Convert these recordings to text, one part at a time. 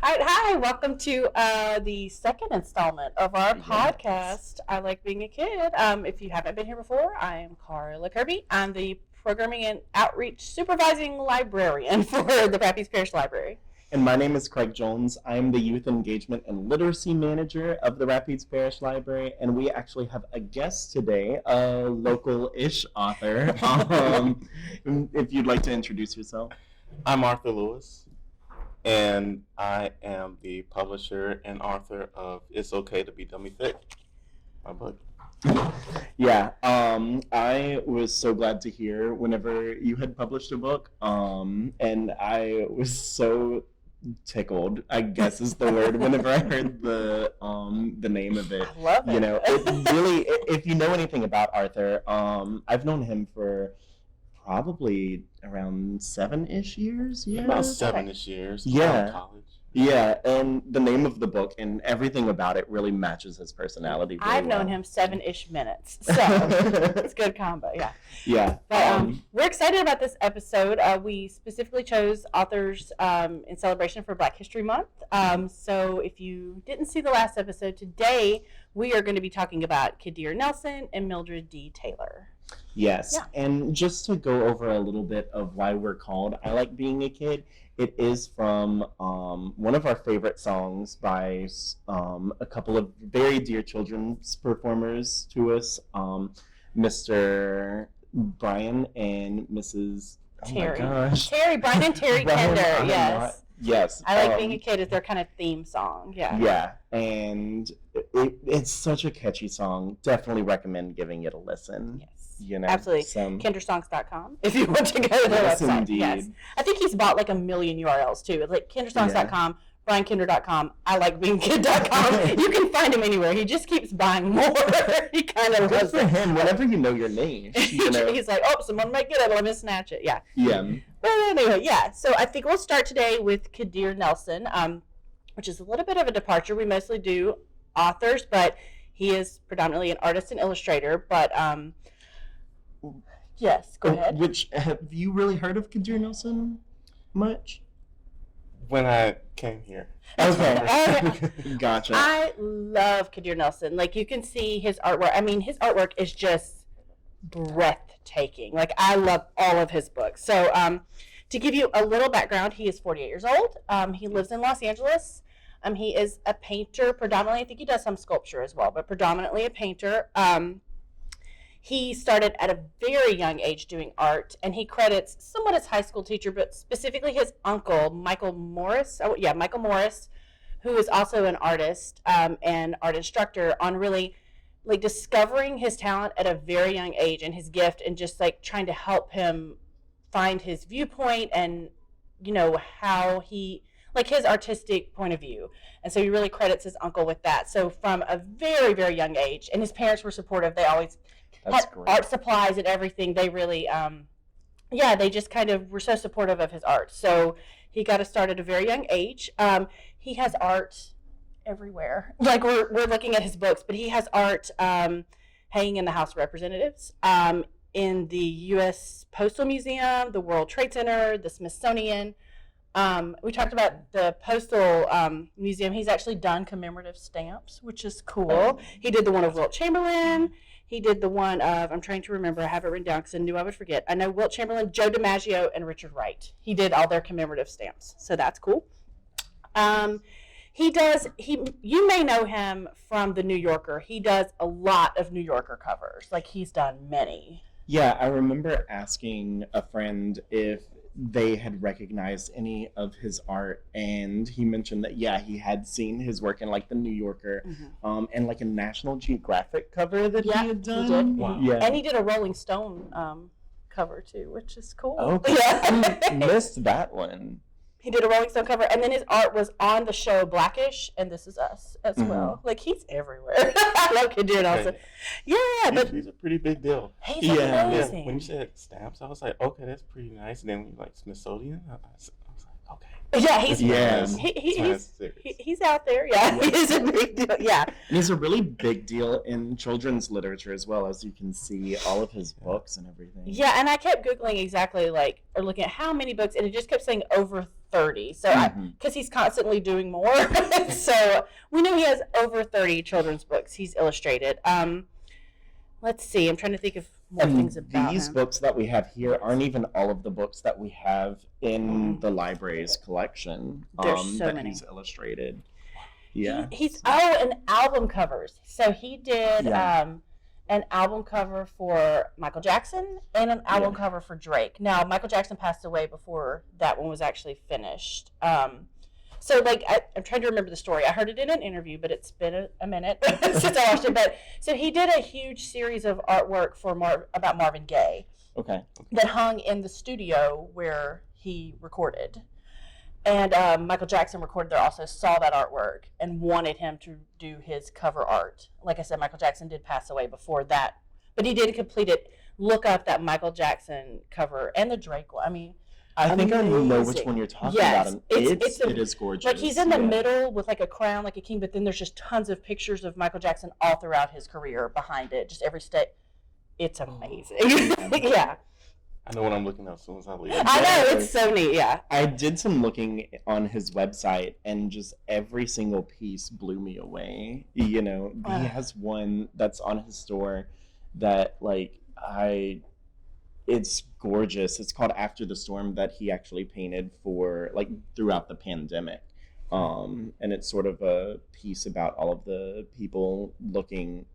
All right, hi, welcome to the second installment of our podcast, I Like Being a Kid. If you haven't been here before, I am Karla Kirby. I'm the Programming and Outreach Supervising Librarian for the Rapides Parish Library. And my name is Craig Jones. I'm the Youth Engagement and Literacy Manager of the Rapides Parish Library, and we actually have a guest today, a local-ish author. If you'd like to introduce yourself. I'm Arthur Lewis, and I am the publisher and author of It's Okay to Be Dummy Thick, my book. Yeah, I was so glad to hear whenever you had published a book, and I was so tickled, I guess is the word, whenever I heard the name of it. I love it. You know, it really, if you know anything about Arthur, I've known him for probably around 7-ish years. Yeah, about 7-ish years. Yeah. College. Yeah, and the name of the book and everything about it really matches his personality really I've known well. him 7-ish minutes, so it's a good combo, yeah. Yeah. But we're excited about this episode. We specifically chose authors in celebration for Black History Month. So if you didn't see the last episode, today we are going to be talking about Kadir Nelson and Mildred D. Taylor. Yes, Yeah. and just to go over a little bit of why we're called I Like Being a Kid, it is from one of our favorite songs by a couple of very dear children's performers to us, Mr. Brian and Mrs. Terry. Oh my gosh. Terry, Brian and Terry Brian, Kender, I'm yes. not- Yes. I Like Being a Kid is their kind of theme song, yeah. Yeah, and it's such a catchy song. Definitely recommend giving it a listen. Yes. You know, Absolutely. Kindersongs.com if you want to go to their Yes, website. indeed. Yes. I think he's bought like a million URLs too. Like Kindersongs.com, BrianKinder.com, ILikeBeingKid.com. You can find him anywhere. He just keeps buying more. He kind of Good loves for it. him. Whenever you know your niche, you know. He's like, oh, someone might get it. Let me snatch it. Yeah. Yeah. But anyway, yeah. So I think we'll start today with Kadir Nelson, which is a little bit of a departure. We mostly do authors, but he is predominantly an artist and illustrator. But yes, go ahead. Which, have you really heard of Kadir Nelson much? When I came here. Okay. Gotcha. I love Kadir Nelson. Like, you can see his artwork. I mean, his artwork is just breathtaking. Like, I love all of his books. So, to give you a little background, he is 48 years old. He lives in Los Angeles. He is a painter predominantly. I think he does some sculpture as well, but predominantly a painter. He started at a very young age doing art, and he credits somewhat his high school teacher, but specifically his uncle, Michael Morris. Oh, yeah, Michael Morris, who is also an artist and art instructor, on really like discovering his talent at a very young age and his gift, and just like trying to help him find his viewpoint and, you know, how he, like his artistic point of view. And so he really credits his uncle with that. So from a very, very young age, and his parents were supportive. They always That's had great. art supplies and everything. They really, they just kind of were so supportive of his art. So he got to start at a very young age. He has art everywhere. Like we're looking at his books, but he has art hanging in the House of Representatives, in the U.S. Postal Museum, the World Trade Center, the Smithsonian. We talked about the Postal Museum. He's actually done commemorative stamps, which is cool. He did the one of Wilt Chamberlain. He did the one of, I'm trying to remember, I have it written down because I knew I would forget. I know Wilt Chamberlain, Joe DiMaggio, and Richard Wright. He did all their commemorative stamps, so that's cool. You may know him from The New Yorker. He does a lot of New Yorker covers. Like, he's done many. Yeah, I remember asking a friend if they had recognized any of his art, and he mentioned that he had seen his work in like the New Yorker, and like a National Geographic cover that he had done. He did. Wow. Yeah. And he did a Rolling Stone cover too, which is cool. Okay. Yeah. Missed that one. He did a Rolling Stone cover, and then his art was on the show Blackish and This Is Us as well. Like, he's everywhere. I love Kadir Nelson. Yeah, but He's a pretty big deal. he's Yeah. amazing. When you said stamps, I was like, okay, that's pretty nice. And then when you like Smithsonian, I was like, okay. Yeah, he's Yes. he's out there. Yeah, he is a big deal. Yeah, And he's a really big deal in children's literature as well, as you can see all of his books and everything. yeah. And I kept googling exactly or looking at how many books, and it just kept saying over 30. So, because he's constantly doing more. So, we know he has over 30 children's books he's illustrated. Let's see. I'm trying to think of more things about these him. books that we have here aren't even all of the books that we have in the library's collection There's so that many. he's illustrated. Yeah. And album covers. So he did an album cover for Michael Jackson and an album cover for Drake. Now, Michael Jackson passed away before that one was actually finished. So, like, I'm trying to remember the story. I heard it in an interview, but it's been a minute since I watched it. But so he did a huge series of artwork for about Marvin Gaye. Okay. That hung in the studio where he recorded. And Michael Jackson recorded there also, saw that artwork, and wanted him to do his cover art. Like I said, Michael Jackson did pass away before that. But he did complete it. Look up that Michael Jackson cover and the Drake one. I mean, I think I know amazing. which one you're talking about. And it is gorgeous. Like, he's in the middle with like a crown, like a king, but then there's just tons of pictures of Michael Jackson all throughout his career behind it. Just every step. It's amazing. Yeah. I know what I'm looking at as soon as I leave. I know, it's so neat, yeah. I did some looking on his website, and just every single piece blew me away. You know, he has one that's on his store that, like, it's gorgeous. It's called After the Storm, that he actually painted for, like, throughout the pandemic. And it's sort of a piece about all of the people looking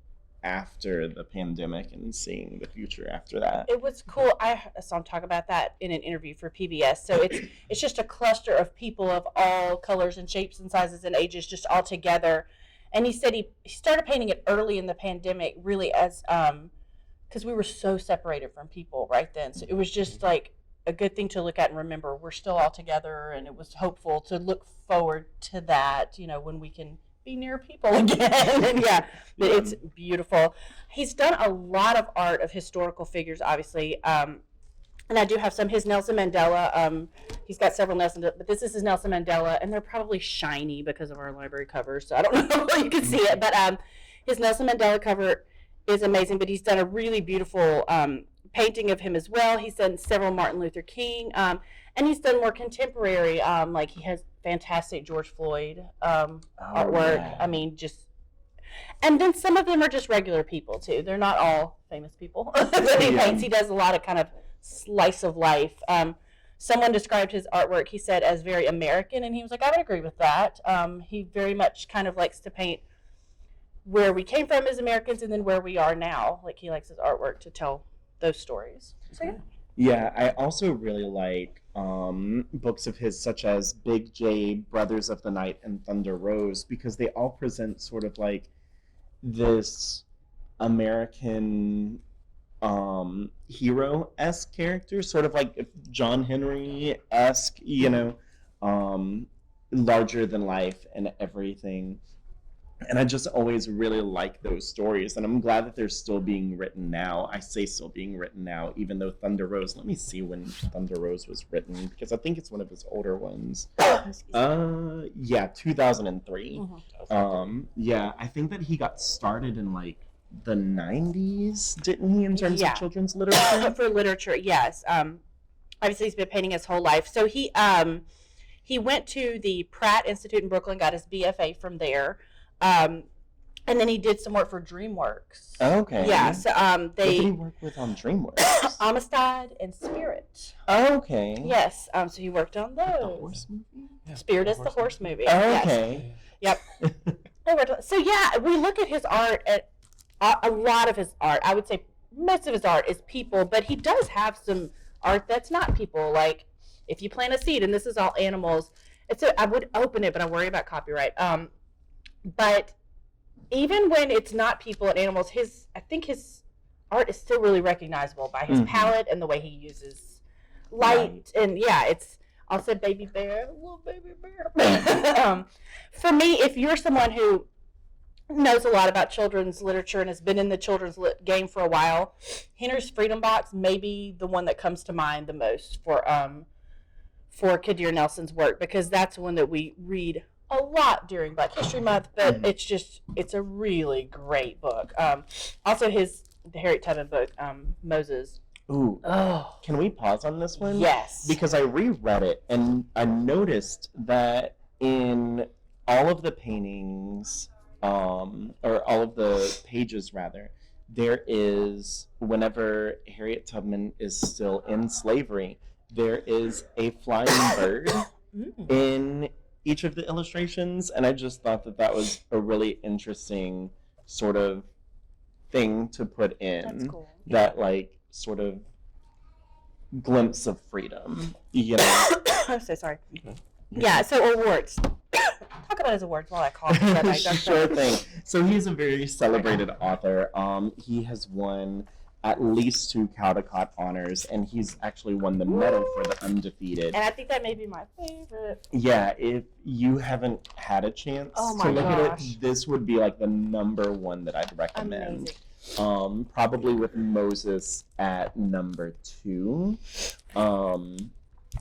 after the pandemic and seeing the future after that. It was cool. I saw him talk about that in an interview for PBS. So it's just a cluster of people of all colors and shapes and sizes and ages, just all together. And he said he started painting it early in the pandemic, really as because we were so separated from people right then. So it was just like a good thing to look at and remember we're still all together, and it was hopeful to look forward to that, you know, when we can be near people again. And but it's beautiful. He's done a lot of art of historical figures, obviously. And I do have some. His Nelson Mandela, he's got several Nelson, but this is his Nelson Mandela, and they're probably shiny because of our library covers, so I don't know if you can see it, but his Nelson Mandela cover is amazing, but he's done a really beautiful painting of him as well. He's done several Martin Luther King, and he's done more contemporary, like he has fantastic George Floyd artwork. Yeah. I mean, just, and then some of them are just regular people too. They're not all famous people that he paints. He does a lot of kind of slice of life. Someone described his artwork, he said, as very American, and he was like, I would agree with that. He very much kind of likes to paint where we came from as Americans and then where we are now. Like, he likes his artwork to tell those stories. So, yeah. Yeah, I also really like books of his such as Big J, Brothers of the Night, and Thunder Rose, because they all present sort of like this American hero-esque character, sort of like John Henry-esque, you know, larger than life and everything. And I just always really like those stories, and I'm glad that they're still being written now. I say still being written now, even though Thunder Rose, let me see when Thunder Rose was written, because I think it's one of his older ones. Yeah, 2003. Yeah, I think that he got started in like the 90s, didn't he, in terms of children's literature? For literature, yes. Obviously, he's been painting his whole life. So he went to the Pratt Institute in Brooklyn, got his BFA from there. And then he did some work for DreamWorks. Okay. Yeah, so what did he work with on DreamWorks? Amistad and Spirit. Okay. Yes, so he worked on those. The horse movie? Yeah, Spirit is the horse movie. Okay. Yes. Yep. So yeah, we look at his art, at a lot of his art. I would say most of his art is people, but he does have some art that's not people. Like, if you plant a seed, and this is all animals. I would open it, but I worry about copyright. But even when it's not people and animals, I think his art is still really recognizable by his palette and the way he uses light. Right. And yeah, it's also baby bear, little baby bear. For me, if you're someone who knows a lot about children's literature and has been in the children's game for a while, Henner's Freedom Box may be the one that comes to mind the most for Kadir Nelson's work, because that's one that we read a lot during Black History Month, but it's a really great book. Also the Harriet Tubman book, Moses. Ooh, Oh, can we pause on this one? yes. Because I reread it and I noticed that in all of the paintings, or all of the pages rather, there is, whenever Harriet Tubman is still in slavery, there is a flying bird Mm. in each of the illustrations, and I just thought that that was a really interesting sort of thing to put in. That's cool. That, like, sort of glimpse of freedom, you know. I'm so sorry. Yeah, so awards. Talk about his awards while I cough. Sure thing. So he's a very celebrated author. He has won at least 2 Caldecott honors, and he's actually won the medal for the undefeated. And I think that may be my favorite. Yeah, if you haven't had a chance Oh to my look at gosh. it, this would be like the number 1 that I'd recommend. Amazing. Probably with Moses at number 2.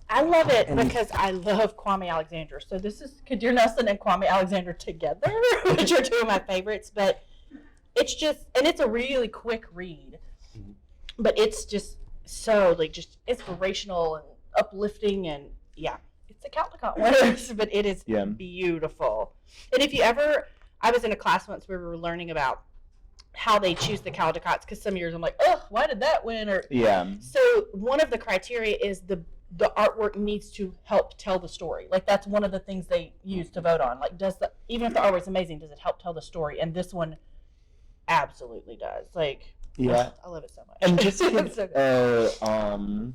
I love it And- because I love Kwame Alexander. So this is Kadir Nelson and Kwame Alexander together, which are 2 of my favorites. But it's just, and it's a really quick read, but it's just so like just inspirational and uplifting, and yeah, it's a Caldecott winners, but it is Yeah. beautiful. And if you ever, I was in a class once where we were learning about how they choose the Caldecotts, because some years I'm like, oh, why did that win? Or Yeah. so one of the criteria is the artwork needs to help tell the story. Like that's one of the things they use to vote on. Like even if the artwork's amazing, does it help tell the story? And this one absolutely does. Like Yeah. I love it so much. And just to It's so good.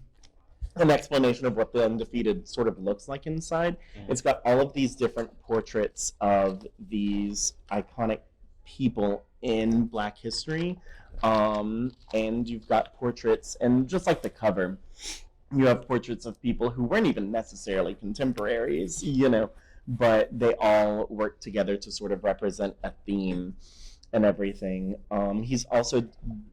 an explanation of what the undefeated sort of looks like inside. It's got all of these different portraits of these iconic people in Black history, and you've got portraits, and just like the cover, you have portraits of people who weren't even necessarily contemporaries, you know, but they all work together to sort of represent a theme and everything. He's also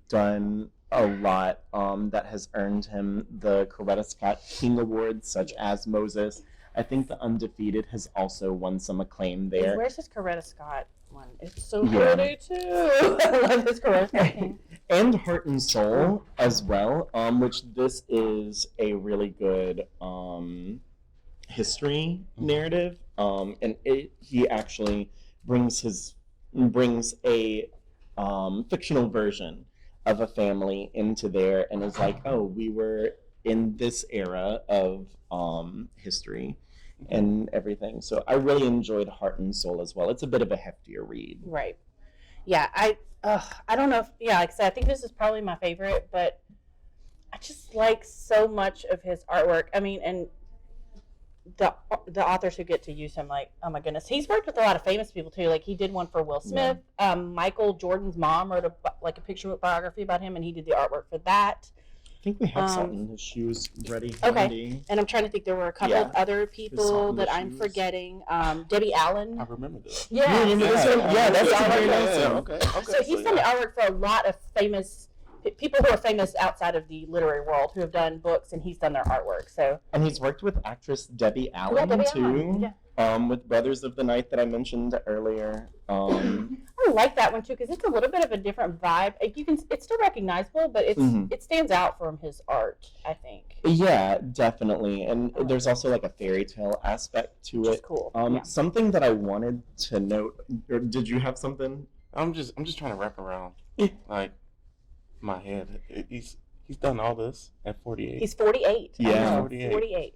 done a lot that has earned him the Coretta Scott King Awards, such as Moses. I think the Undefeated has also won some acclaim there. Where's his Coretta Scott one? It's so Yeah. pretty too. I love his Coretta Scott thing. And Heart and Soul as well, which this is a really good history narrative, and he actually brings a fictional version of a family into there, and is like, oh, we were in this era of history and everything. So I really enjoyed Heart and Soul as well. It's a bit of a heftier read. Right. Yeah, I don't know if, yeah, like I said, I think this is probably my favorite, but I just like so much of his artwork. I mean, and the authors who get to use him, like, oh my goodness, he's worked with a lot of famous people too. Like he did one for Will Smith. Michael Jordan's mom wrote a picture book biography about him, and he did the artwork for that. I think we have something in his shoes ready. Okay. Handy. And I'm trying to think, there were a couple of other people that I'm forgetting. Debbie Allen. I remember this. Yeah. You remember this one? Yeah, that's Kadir Nelson. Okay. So he's done the artwork for a lot of famous people who are famous outside of the literary world who have done books, and he's done their artwork. So And he's worked with actress Debbie Allen Debbie too. Allen, yeah. With Brothers of the Night that I mentioned earlier. I like that one too because it's a little bit of a different vibe. Like it's still recognizable, but it stands out from his art, I think. Yeah, definitely. And there's also like a fairy tale aspect to Which is it. cool. Something that I wanted to note. Or did you have something? I'm just trying to wrap around like my head. He's done all this at 48. He's 48. Yeah. I know, 48. 48.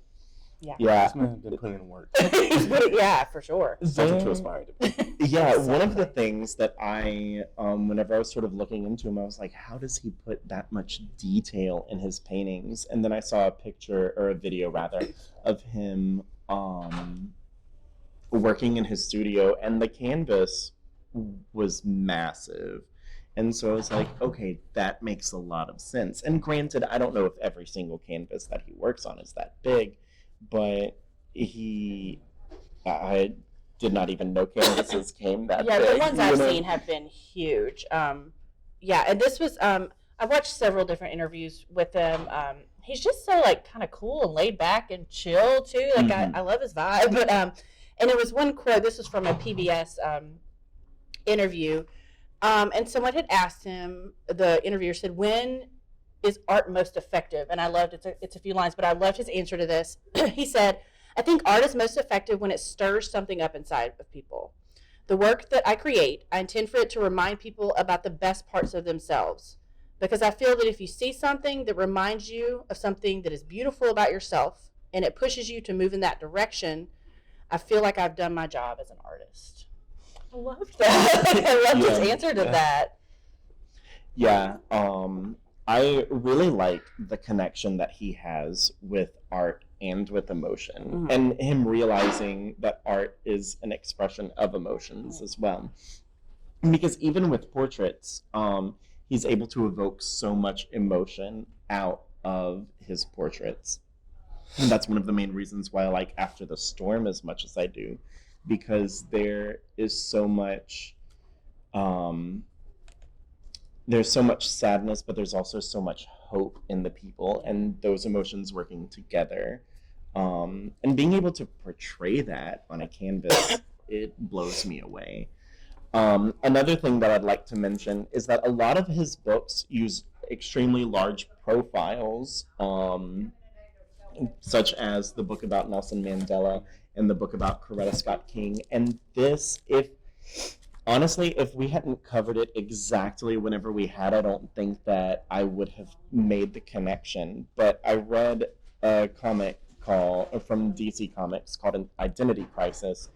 Yeah. Yeah. This man been putting in work. Yeah, for sure. Something to aspire to be. Yeah, one of the things that I, whenever I was sort of looking into him, I was like, how does he put that much detail in his paintings? And then I saw a picture, or a video rather, of him working in his studio, and the canvas was massive. And so I was like, okay, that makes a lot of sense. And granted, I don't know if every single canvas that he works on is that big, but I did not even know canvases came that big. Yeah, the ones I've seen have been huge. Yeah, and this was, I watched several different interviews with him. He's just so, like, kind of cool and laid back and chill, too. Like, I love his vibe. But, and it was one quote, this was from a PBS interview, and someone had asked him, the interviewer said, when is art most effective? And I loved it's a few lines, but I loved his answer to this. He said, I think art is most effective when it stirs something up inside of people. The work that I create, I intend for it to remind people about the best parts of themselves. Because I feel that if you see something that reminds you of something that is beautiful about yourself and it pushes you to move in that direction, I feel like I've done my job as an artist. I love that. I love his answer to that. Yeah, I really like the connection that he has with art and with emotion, and him realizing that art is an expression of emotions as well. Because even with portraits, he's able to evoke so much emotion out of his portraits. And that's one of the main reasons why I like After the Storm as much as I do, because there is so much there's so much sadness, but there's also so much hope in the people and those emotions working together. And being able to portray that on a canvas, it blows me away. Another thing that I'd like to mention is that a lot of his books use extremely large profiles, such as the book about Nelson Mandela and the book about Coretta Scott King. And this, honestly, if we hadn't covered it exactly whenever we had, I don't think that I would have made the connection. But I read a comic from DC Comics called An Identity Crisis,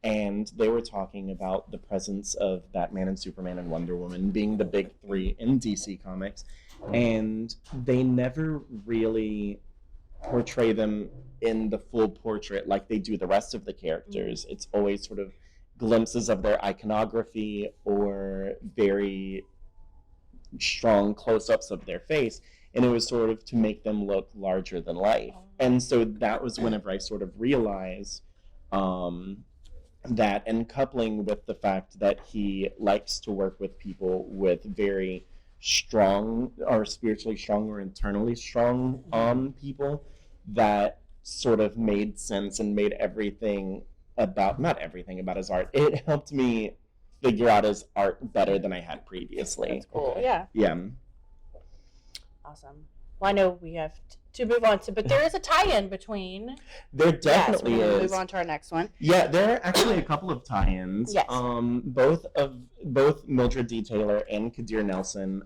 and they were talking about the presence of Batman and Superman and Wonder Woman being the big three in DC Comics, and they never really portray them in the full portrait like they do the rest of the characters. It's always sort of glimpses of their iconography or very strong close-ups of their face, and it was sort of to make them look larger than life. And so that was whenever I sort of realized that, and coupling with the fact that he likes to work with people with very strong or spiritually strong or internally strong people, that sort of made sense and made everything about, not everything about his art, it helped me figure out his art better than I had previously. That's cool. Yeah. Yeah. Awesome. Well, I know we have to move on to, but there is a tie-in between. There definitely we're is. Move on to our next one. Yeah, there are actually a couple of tie-ins. Yes. Both Mildred D. Taylor and Kadir Nelson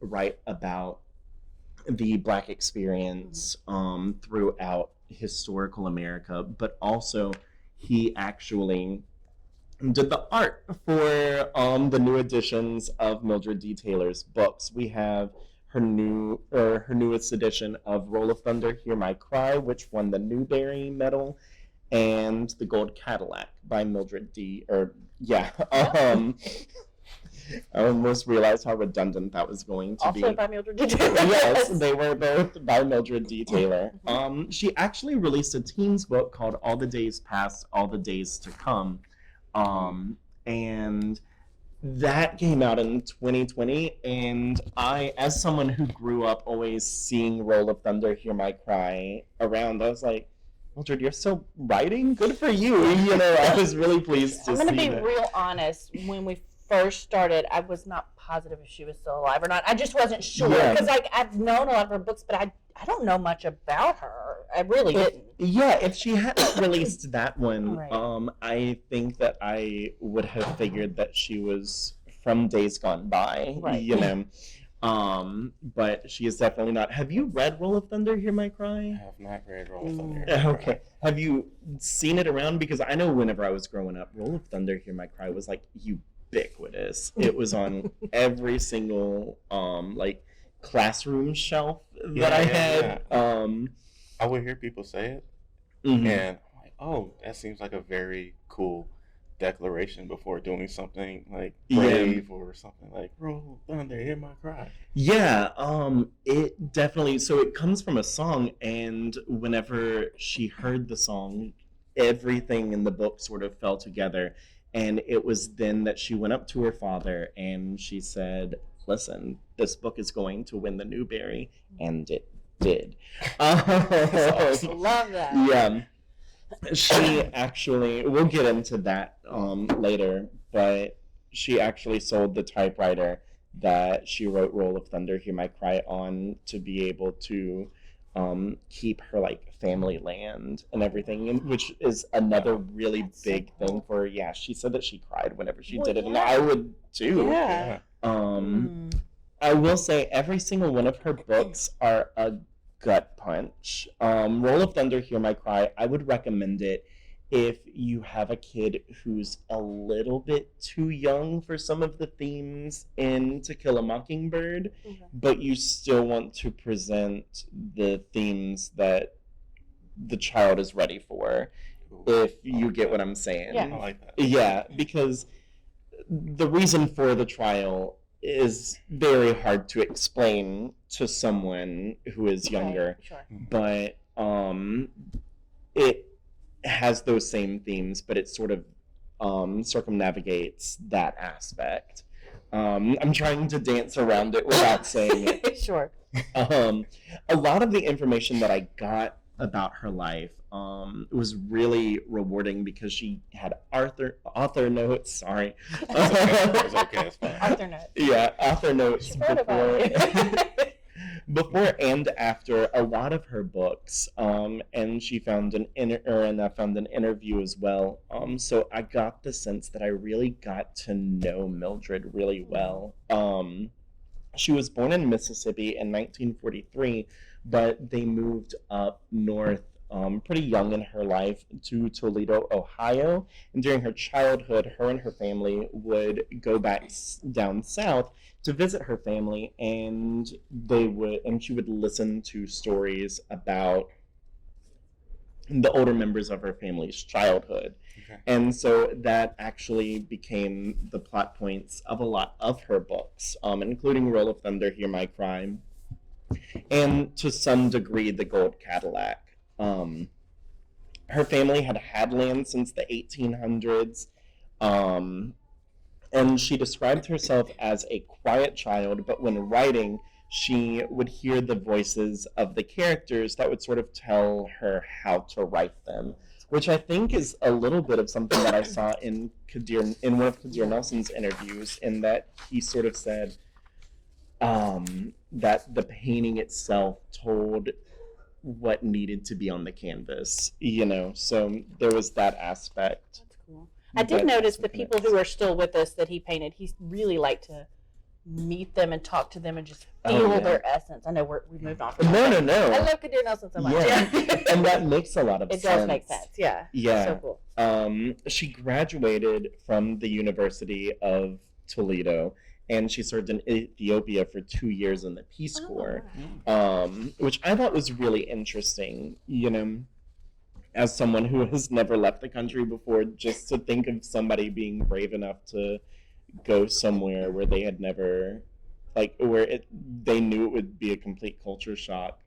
write about the Black experience throughout historical America, but also he actually did the art for the new editions of Mildred D. Taylor's books. We have her newest edition of Roll of Thunder, Hear My Cry, which won the Newbery Medal, and The Gold Cadillac by Mildred D. I almost realized how redundant that was going to be. Also by Mildred D. Taylor. Yes, they were both by Mildred D. Taylor. She actually released a teens book called All the Days Past, All the Days to Come. And that came out in 2020, and I, as someone who grew up always seeing Roll of Thunder, Hear My Cry around, I was like, Mildred, you're still writing? Good for you. I was really pleased to see that. I'm going to be real honest. When we first started, I was not positive if she was still alive or not. I just wasn't sure. Because I've known a lot of her books, but I don't know much about her. I really didn't. Yeah, if she hadn't released that one, Right. I think that I would have figured that she was from days gone by, Right. But she is definitely not. Have you read Roll of Thunder, Hear My Cry? I have not read Roll of Thunder. Okay. Have you seen it around? Because I know whenever I was growing up, Roll of Thunder, Hear My Cry was like ubiquitous. It was on every single classroom shelf that I had. I would hear people say it, Mhm. and I'm like, oh, that seems like a very cool declaration before doing something like brave or something like Roll Thunder, Hear My Cry. Yeah, it definitely, so it comes from a song, and whenever she heard the song, everything in the book sort of fell together, and it was then that she went up to her father and she said, listen, this book is going to win the Newbery, and it did. Awesome. Love that. Yeah. She actually, we'll get into that later, but she actually sold the typewriter that she wrote Roll of Thunder, Hear My Cry on to be able to keep her like family land and everything, and which is another really That's big so cool. thing for her. Yeah, she said that she cried whenever she Well, did it, and yeah. I would too. Yeah. I will say every single one of her books are a gut punch. Roll of Thunder, Hear My Cry, I would recommend it if you have a kid who's a little bit too young for some of the themes in To Kill a Mockingbird, but you still want to present the themes that the child is ready for, if you get what I'm saying. Yeah. I like that. Yeah, because the reason for the trial is very hard to explain to someone who is younger, Sure. but it has those same themes, but it sort of circumnavigates that aspect. I'm trying to dance around it without saying it. Sure. A lot of the information that I got about her life was really rewarding because she had author notes. Sorry, It's okay. It's fine. Arthur notes. yeah, author notes She wrote about it. before and after a lot of her books. And she found and I found an interview as well. So I got the sense that I really got to know Mildred really well. She was born in Mississippi in 1943, but they moved up north pretty young in her life to Toledo, Ohio. And during her childhood, her and her family would go back down south to visit her family, and she would listen to stories about the older members of her family's childhood. Okay. And so that actually became the plot points of a lot of her books, including Roll of Thunder, Hear My Cry, and to some degree, The Gold Cadillac. Her family had land since the 1800s, and she described herself as a quiet child, but when writing, she would hear the voices of the characters that would sort of tell her how to write them, which I think is a little bit of something that I saw in one of Kadir Nelson's interviews, in that he sort of said that the painting itself told what needed to be on the canvas, so there was that aspect. That's cool. I did notice the people who are still with us that he painted, he really liked to meet them and talk to them and just feel their essence. I know we moved on from that. No. I love Kadir Nelson so much. Yeah. And that makes a lot of It sense. does make sense, yeah. Yeah. So cool. She graduated from the University of Toledo, and she served in Ethiopia for 2 years in the Peace Corps, which I thought was really interesting, as someone who has never left the country before, just to think of somebody being brave enough to go somewhere where they had never, they knew it would be a complete culture shock.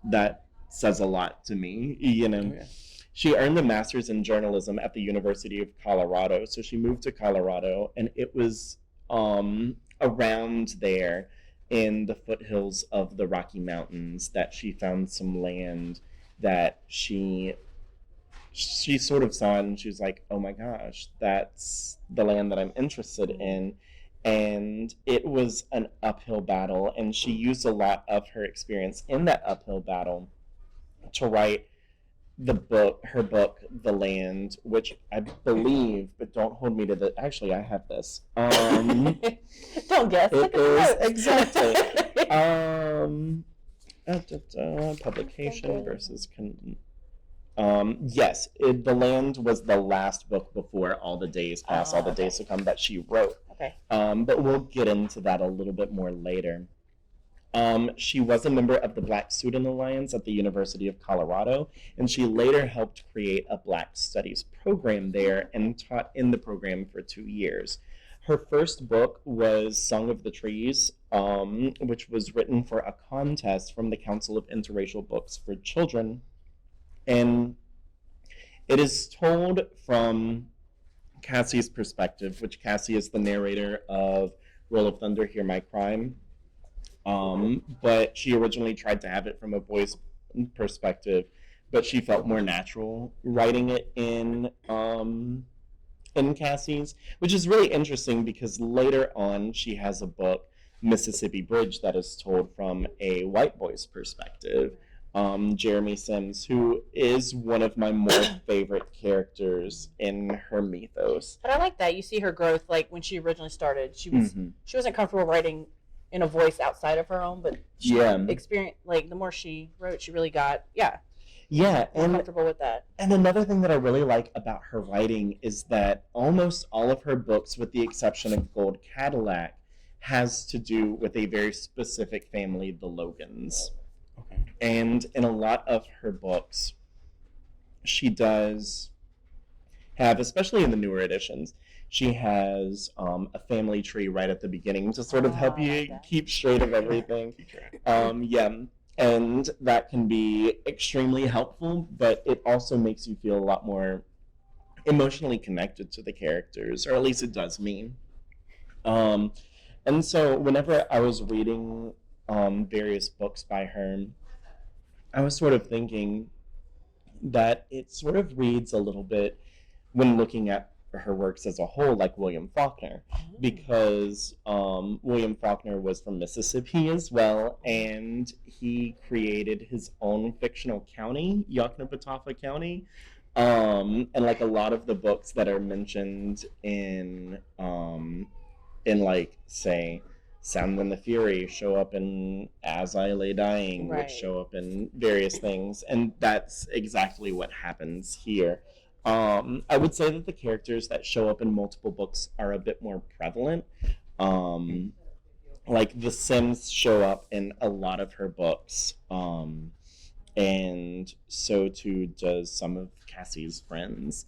That says a lot to me, Yeah. She earned a master's in journalism at the University of Colorado, so she moved to Colorado, and it was around there in the foothills of the Rocky Mountains that she found some land that she sort of saw, and she was like, oh my gosh, that's the land that I'm interested in. And it was an uphill battle, and she used a lot of her experience in that uphill battle to write her book, The Land, which I believe, but don't hold me to the, actually I have this. Don't guess. It is, exactly. Publication versus, yes, The Land was the last book before All the Days Pass, All the Days to Come that she wrote. Okay. But we'll get into that a little bit more later. She was a member of the Black Student Alliance at the University of Colorado, and she later helped create a Black Studies program there and taught in the program for 2 years. Her first book was Song of the Trees, which was written for a contest from the Council of Interracial Books for Children, and it is told from Cassie's perspective, which Cassie is the narrator of Roll of Thunder, Hear My Cry. But she originally tried to have it from a boy's perspective, but she felt more natural writing it in in Cassie's, which is really interesting because later on she has a book, Mississippi Bridge, that is told from a white boy's perspective. Jeremy Sims, who is one of my more favorite characters in her mythos. But I like that. You see her growth. Like when she originally started, she wasn't comfortable writing in a voice outside of her own, but she experienced, like, the more she wrote, she really got more comfortable with that. And another thing that I really like about her writing is that almost all of her books, with the exception of Gold Cadillac, has to do with a very specific family, the Logans. Okay. And in a lot of her books, she does have, especially in the newer editions, she has a family tree right at the beginning to sort of help you keep straight of everything. And that can be extremely helpful, but it also makes you feel a lot more emotionally connected to the characters, or at least it does me. And so whenever I was reading various books by her, I was sort of thinking that it sort of reads a little bit, when looking at her works as a whole, like William Faulkner, because William Faulkner was from Mississippi as well, and he created his own fictional county, Yoknapatawpha County, and like a lot of the books that are mentioned in like, say, Sound and the Fury show up in As I Lay Dying, which show up in various things, and that's exactly what happens here. I would say that the characters that show up in multiple books are a bit more prevalent. Like the Sims show up in a lot of her books, and so too does some of Cassie's friends,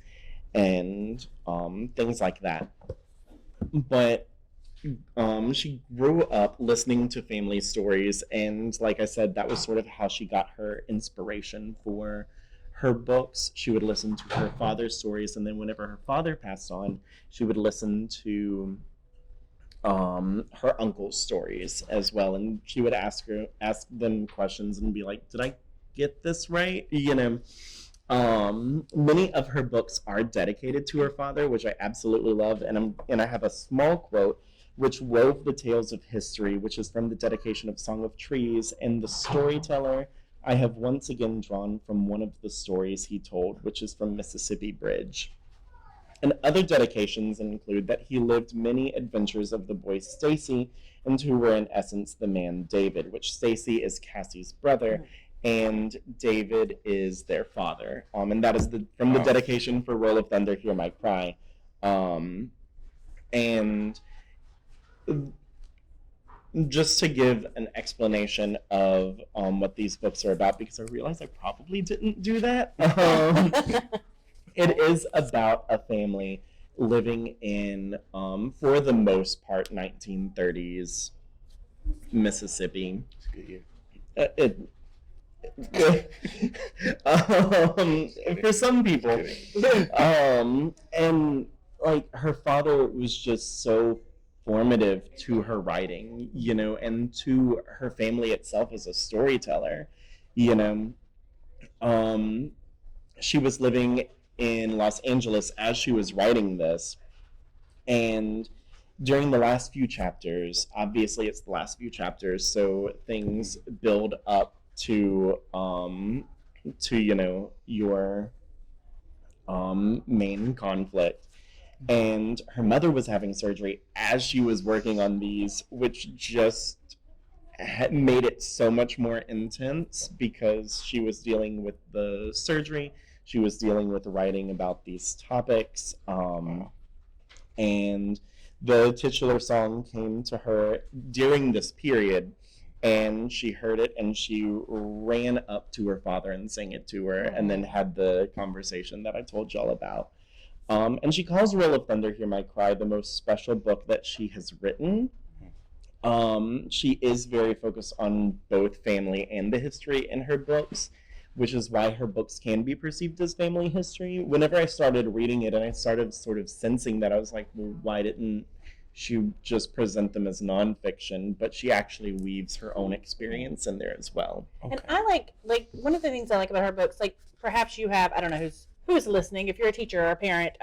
and things like that. But she grew up listening to family stories, and like I said, that was sort of how she got her inspiration for her books. She would listen to her father's stories, and then whenever her father passed on, she would listen to her uncle's stories as well, and she would ask them questions and be like, did I get this right? Many of her books are dedicated to her father, which I absolutely love, and I have a small quote which wove the tales of history, which is from the dedication of Song of Trees, and the storyteller I have once again drawn from one of the stories he told, which is from Mississippi Bridge. And other dedications include that he lived many adventures of the boy Stacy, and who were in essence the man David, which Stacy is Cassie's brother, and David is their father. And that is from the dedication for Roll of Thunder, Hear My Cry. And just to give an explanation of what these books are about, because I realize I probably didn't do that. It is about a family living in, for the most part, 1930s Mississippi. It's a good year. For some people. And like her father was just so formative to her writing, and to her family itself as a storyteller. She was living in Los Angeles as she was writing this, and during the last few chapters, obviously it's the last few chapters, so things build up to your main conflict. And her mother was having surgery as she was working on these, which just made it so much more intense, because she was dealing with the surgery, she was dealing with writing about these topics, and the titular song came to her during this period, and she heard it, and she ran up to her father and sang it to her, and then had the conversation that I told y'all about. And she calls Roll of Thunder, Hear My Cry the most special book that she has written. She is very focused on both family and the history in her books, which is why her books can be perceived as family history. Whenever I started reading it and I started sort of sensing that, I was like, well, why didn't she just present them as nonfiction? But she actually weaves her own experience in there as well. Okay. And I like one of the things I like about her books, like perhaps you have, I don't know who's listening, if you're a teacher or a parent,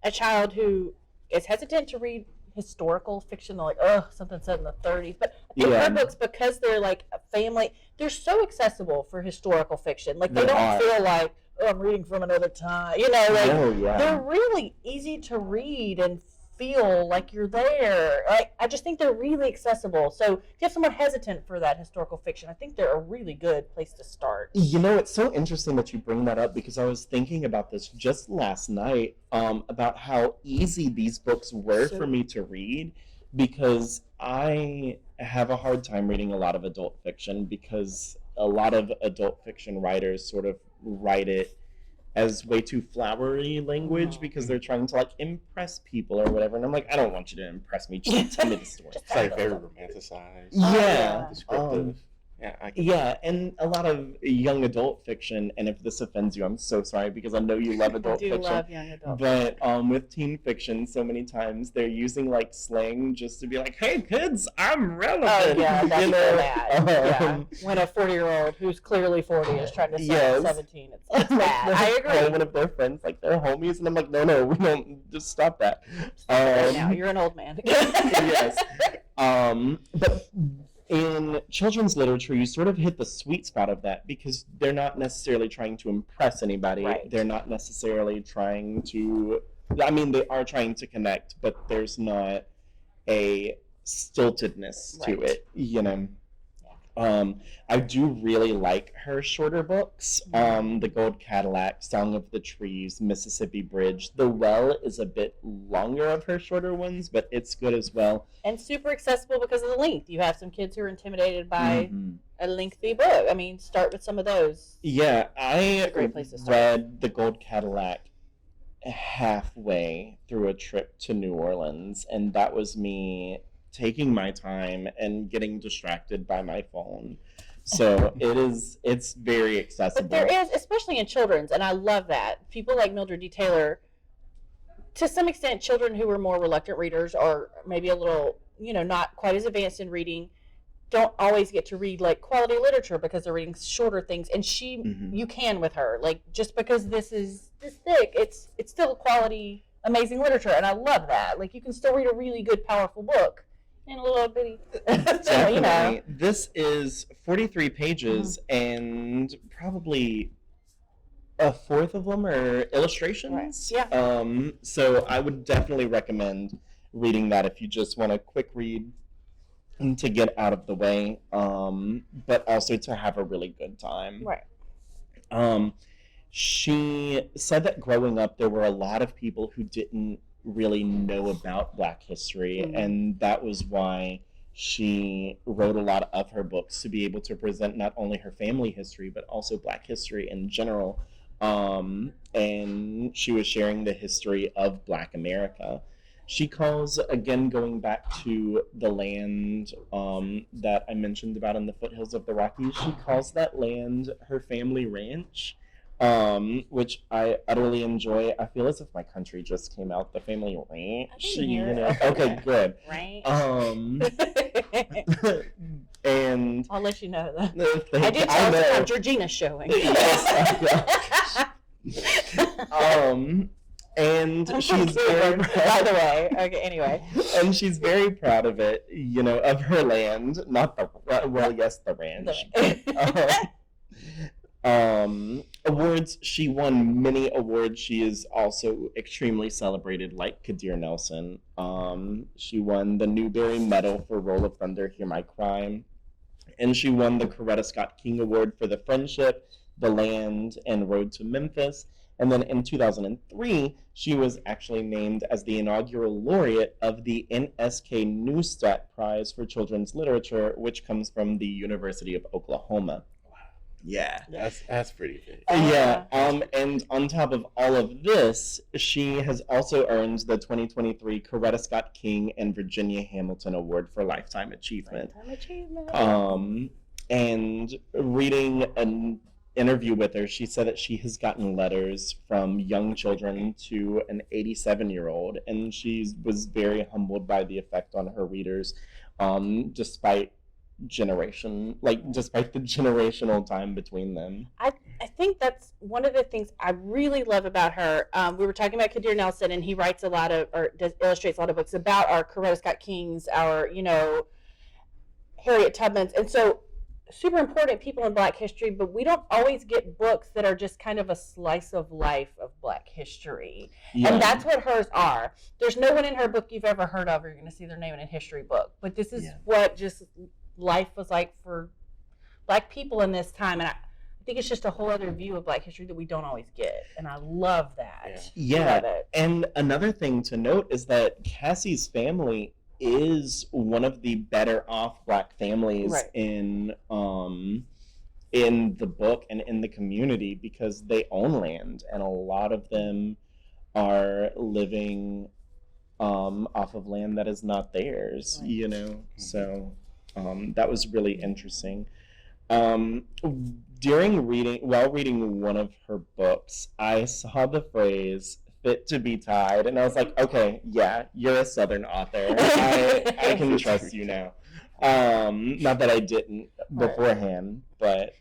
a child who is hesitant to read historical fiction. They're like, oh, something set in the 30s. But I think her books, because they're like a family, they're so accessible for historical fiction. Like they don't feel like, oh, I'm reading from another time. You know, like they're really easy to read and feel like you're there. Like I just think they're really accessible. So if you have someone hesitant for that historical fiction, I think they're a really good place to start. You know, it's so interesting that you bring that up because I was thinking about this just last night, about how easy these books were for me to read, because I have a hard time reading a lot of adult fiction because a lot of adult fiction writers sort of write it as way too flowery language because they're trying to like impress people or whatever, and I'm like, I don't want you to impress me. Just tell me the story. It's like very romanticized. Yeah, descriptive. And a lot of young adult fiction. And if this offends you, I'm so sorry because I know you love adult fiction. I do love young adult fiction. But with teen fiction, so many times they're using like slang just to be like, "Hey kids, I'm relevant." Oh yeah, that's bad. When a 40-year-old who's clearly 40 is trying to say 17, it's bad. I agree. One of their friends, like their homies, and I'm like, no, we don't. Just stop that. Now you're an old man. Yes. But in children's literature, you sort of hit the sweet spot of that because they're not necessarily trying to impress anybody. Right. They're not necessarily trying to, I mean, they are trying to connect, but there's not a stiltedness to it, you know. I do really like her shorter books. The Gold Cadillac, Song of the Trees, Mississippi Bridge. The Well is a bit longer of her shorter ones, but it's good as well. And super accessible because of the length. You have some kids who are intimidated by a lengthy book. I mean, start with some of those. Yeah, I great place to start. read The Gold Cadillac halfway through a trip to New Orleans, and that was me taking my time and getting distracted by my phone. So it's very accessible. But there is, especially in children's, and I love that. People like Mildred D. Taylor, to some extent, children who were more reluctant readers or maybe a little, not quite as advanced in reading, don't always get to read like quality literature because they're reading shorter things. And you can with her. Like, just because this is this thick, it's still quality, amazing literature. And I love that. Like, you can still read a really good, powerful book in a little bitty. Definitely. This is 43 pages, and probably a fourth of them are illustrations. Right. Yeah. So I would definitely recommend reading that if you just want a quick read and to get out of the way, but also to have a really good time. Right. She said that growing up, there were a lot of people who didn't really know about Black history, and that was why she wrote a lot of her books, to be able to present not only her family history but also Black history in general. And she was sharing the history of Black America. She calls, again, going back to the land that I mentioned about in the foothills of the Rockies, she calls that land her family ranch. Which I utterly enjoy. I feel as if my country just came out, the family ranch. Okay, good. Right. And I'll let you know that. I did tell us about Georgina's showing. Yes. And she's very proud, by the way. Okay, anyway. And she's very proud of it, of her land. Not the the ranch. Awards, she won many awards. She is also extremely celebrated, like Kadir Nelson. She won the Newbery Medal for Roll of Thunder, Hear My Crime. And she won the Coretta Scott King Award for The Friendship, The Land, and Road to Memphis. And then in 2003, she was actually named as the inaugural laureate of the NSK Neustadt Prize for Children's Literature, which comes from the University of Oklahoma. Yeah. That's pretty big. Yeah. And on top of all of this, she has also earned the 2023 Coretta Scott King and Virginia Hamilton Award for Lifetime Achievement. And reading an interview with her, she said that she has gotten letters from young children to an 87-year-old, and she was very humbled by the effect on her readers, despite the generational time between them. I think that's one of the things I really love about her. We were talking about Kadir Nelson, and he writes a lot of, or illustrates a lot of books about our Coretta Scott Kings, our, Harriet Tubmans. And so, super important people in Black history, but we don't always get books that are just kind of a slice of life of Black history. Yeah. And that's what hers are. There's no one in her book you've ever heard of, or you're going to see their name in a history book. But this is what just life was like for Black people in this time. And I think it's just a whole other view of Black history that we don't always get. And I love that. Yeah. Love it. And another thing to note is that Cassie's family is one of the better off Black families in the book and in the community, because they own land, and a lot of them are living off of land that is not theirs, So that was really interesting. While reading one of her books, I saw the phrase "fit to be tied," and I was like, okay, yeah, you're a Southern author. I can trust you now. Not that I didn't beforehand, but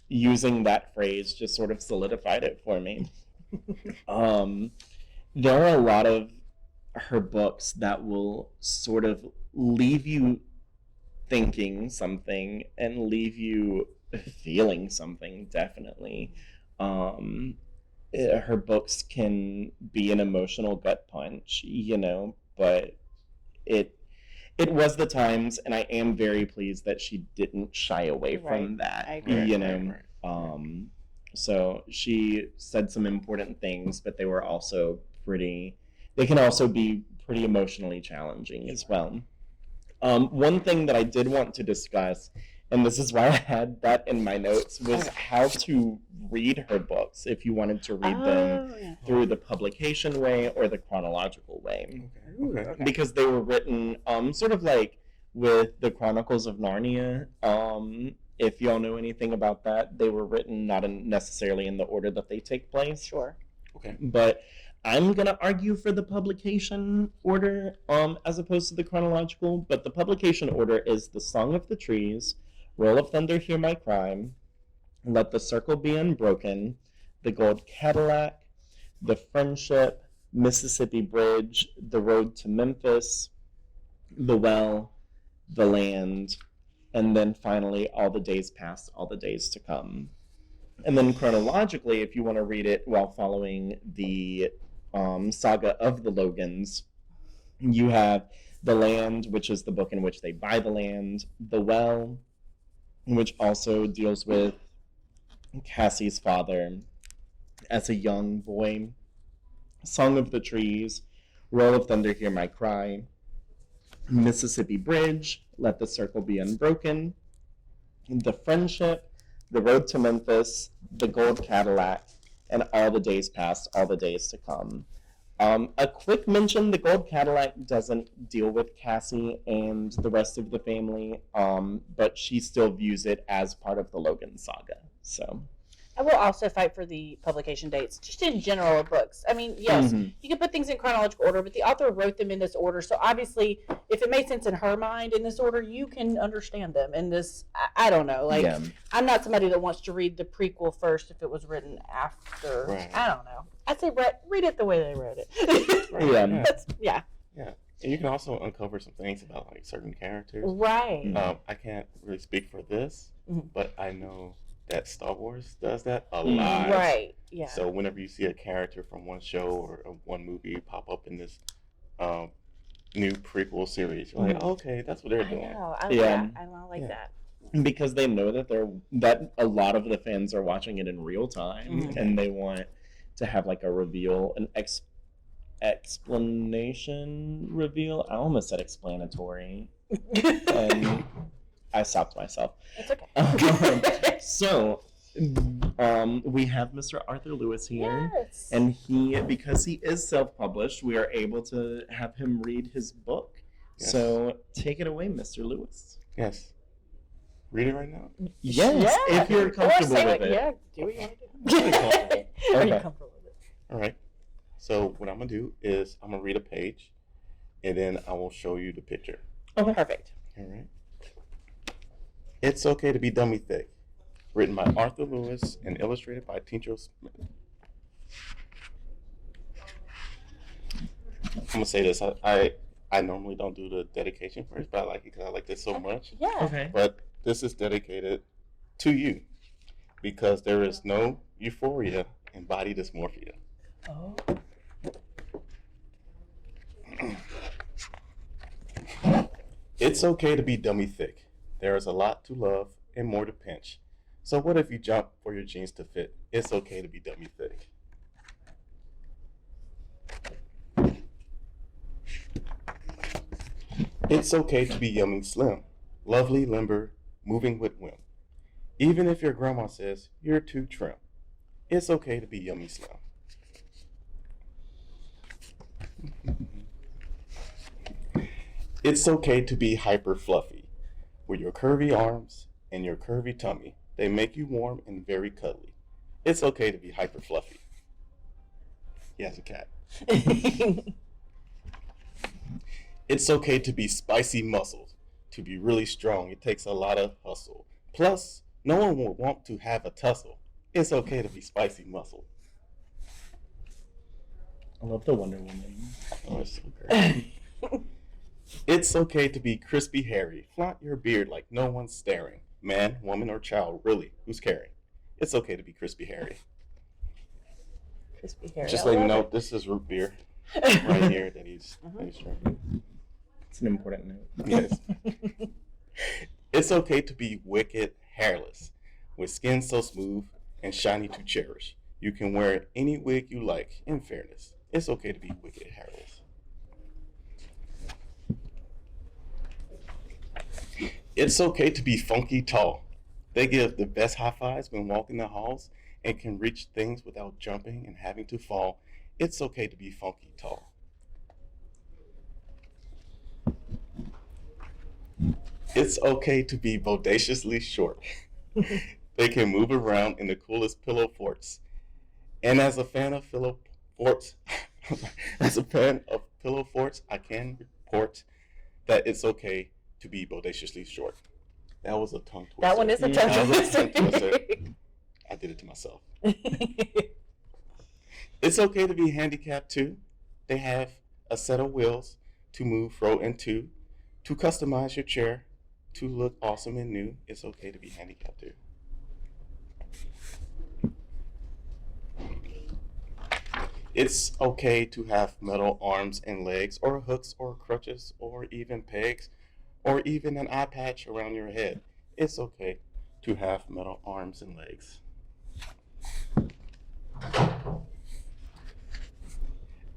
using that phrase just sort of solidified it for me. There are a lot of her books that will sort of leave you thinking something and leave you feeling something, definitely. Her books can be an emotional gut punch, but it was the times, and I am very pleased that she didn't shy away from that. I agree. So she said some important things, but they can also be pretty emotionally challenging as well. One thing that I did want to discuss, and this is why I had that in my notes, was how to read her books if you wanted to read them through the publication way or the chronological way. Okay. Because they were written sort of like with the Chronicles of Narnia. If y'all know anything about that, they were written not necessarily in the order that they take place. Sure. Okay. But I'm going to argue for the publication order as opposed to the chronological, but the publication order is The Song of the Trees, Roll of Thunder, Hear My Cry, Let the Circle Be Unbroken, The Gold Cadillac, The Friendship, Mississippi Bridge, The Road to Memphis, The Well, The Land, and then finally All the Days Past, All the Days to Come. And then chronologically, if you want to read it while following the saga of the Logans, you have The Land, which is the book in which they buy the land, The Well, which also deals with Cassie's father as a young boy, Song of the Trees, Roll of Thunder, Hear My Cry, Mississippi Bridge, Let the Circle Be Unbroken, The Friendship, The Road to Memphis, The Gold Cadillac, and All the Days Past, All the Days to Come. A quick mention, The Gold Cadillac doesn't deal with Cassie and the rest of the family, but she still views it as part of the Logan saga. So I will also fight for the publication dates, just in general of books. I mean, yes, you can put things in chronological order, but the author wrote them in this order. So obviously, if it made sense in her mind in this order, you can understand them in this. I don't know. Like, I'm not somebody that wants to read the prequel first if it was written after. Right. I don't know. I'd say read it the way they wrote it. Yeah. And you can also uncover some things about like certain characters. Right. I can't really speak for this, but I know that Star Wars does that a lot. Right. Yeah. So whenever you see a character from one show or one movie pop up in this new prequel series, you're like, okay, that's what they're doing. I like that. Because they know that a lot of the fans are watching it in real time, and they want to have like a reveal, an explanation reveal. I almost said explanatory. And I stopped myself. It's okay. So, we have Mr. Arthur Lewis here, and because he is self-published, we are able to have him read his book. Yes. So, take it away, Mr. Lewis. Yes. Read it right now? Yes, if you're comfortable with it. Yeah, do what you want to do. Are you comfortable with it? All right. So, what I'm going to do is I'm going to read a page, and then I will show you the picture. Okay. Perfect. All right. It's okay to be dummy thick. written by Arthur Lewis and illustrated by Tincho Smith. I'm gonna say this. I normally don't do the dedication first, but I like it because I like this so much. Yeah. Okay. But this is dedicated to you because there is no euphoria in body dysmorphia. Oh. It's okay to be dummy thick. There is a lot to love and more to pinch. So what if you jump for your jeans to fit? It's okay to be dummy thick. It's okay to be yummy slim, lovely, limber, moving with whim. Even if your grandma says you're too trim, it's okay to be yummy slim. It's okay to be hyper fluffy, with your curvy arms and your curvy tummy. They make you warm and very cuddly. It's okay to be hyper fluffy. He has a cat. It's okay to be spicy muscled. To be really strong, it takes a lot of hustle. Plus, no one will want to have a tussle. It's okay to be spicy muscled. I love the Wonder Woman. Oh, it's so great. It's okay to be crispy hairy. Flaunt your beard like no one's staring. Man, woman, or child, really, who's caring? It's okay to be crispy hairy. Crispy hair. Just I letting you love know, this is root beer right here that he's drinking. It's an important note. Yes. It's okay to be wicked hairless, with skin so smooth and shiny to cherish. You can wear any wig you like, in fairness. It's okay to be wicked hairless. It's okay to be funky tall. They give the best high fives when walking the halls and can reach things without jumping and having to fall. It's okay to be funky tall. It's okay to be bodaciously short. They can move around in the coolest pillow forts. And as a fan of pillow forts, I can report that it's okay to be bodaciously short. That was a tongue twister. That one is a Yeah, tongue that was a tongue twister. twister. I did it to myself. It's okay to be handicapped too. They have a set of wheels to move fro and to customize your chair, to look awesome and new. It's okay to be handicapped too. It's okay to have metal arms and legs, or hooks, or crutches, or even pegs, or even an eye patch around your head. It's okay to have metal arms and legs.